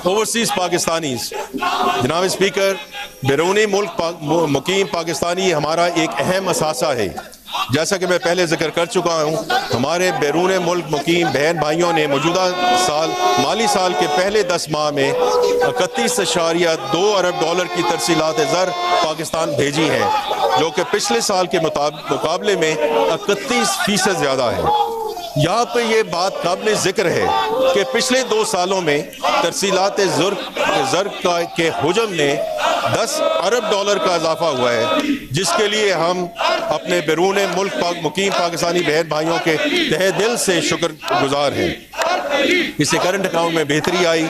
Overseas Pakistanis. जनाब speaker, बैरूनी मुल्क मुकीम पाकिस्तानी हमारा एक अहम असासा है। जैसा कि मैं पहले जिक्र कर चुका हूँ, हमारे बैरून मुल्क मुकीम बहन भाइयों ने मौजूदा माली साल के पहले 10 माह में 31.2 अरब डॉलर की तरसीलात ज़र पाकिस्तान भेजी हैं, जो कि पिछले साल के मुकाबले में 31% ज़्यादा है। यहाँ पे ये बात काबिल ज़िक्र है कि पिछले 2 सालों में तरसीलात ज़र के हुजम ने 10 अरब डॉलर का इजाफा हुआ है, जिसके लिए हम अपने बैरून मुल्क मुकीम पाकिस्तानी बहन भाइयों के तहे दिल से शुक्रगुजार हैं। इससे करंट अकाउंट में बेहतरी आई।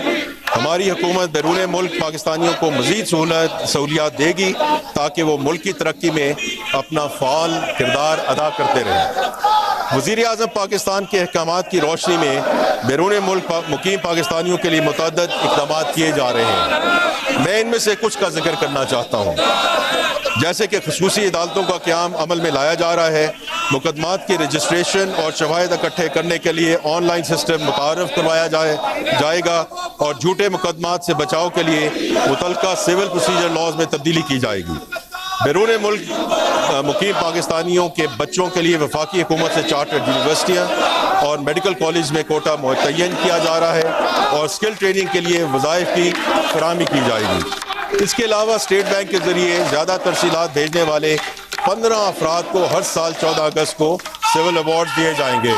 हमारी हुकूमत बैरून मुल्क पाकिस्तानियों को मज़ीद सहूलियात देगी ताकि वो मुल्क की तरक्की में अपना फ़ाल किरदार अदा करते रहें। वज़ीर आज़म पाकिस्तान के अहकामात की रोशनी में बैरून मुल्क मुकीम पाकिस्तानियों के लिए मुतअद्दिद इक़दामात किए जा रहे हैं। मैं इनमें से कुछ का जिक्र करना चाहता हूँ, जैसे कि ख़ुसूसी अदालतों का क़याम अमल में लाया जा रहा है, मुकदमात की रजिस्ट्रेशन और शवाहिद इकट्ठे करने के लिए ऑनलाइन सिस्टम मुतारफ़ करवाया जाएगा और झूठे मुकदमात से बचाव के लिए मुतल्लिका सिविल प्रोसीजर लॉज में तब्दीली की जाएगी। बैरून मुल्क मुकीम पाकिस्तानियों के बच्चों के लिए वफाकी हुकूमत से चार्टर्ड यूनिवर्सिटियाँ और मेडिकल कॉलेज में कोटा मुतय्यन किया जा रहा है और स्किल ट्रेनिंग के लिए वज़ाइफ की फराहमी की जाएगी। इसके अलावा स्टेट बैंक के ज़रिए ज़्यादा तरसीलात भेजने वाले 15 अफराद को हर साल 14 अगस्त को सिविल अवार्ड दिए जाएंगे।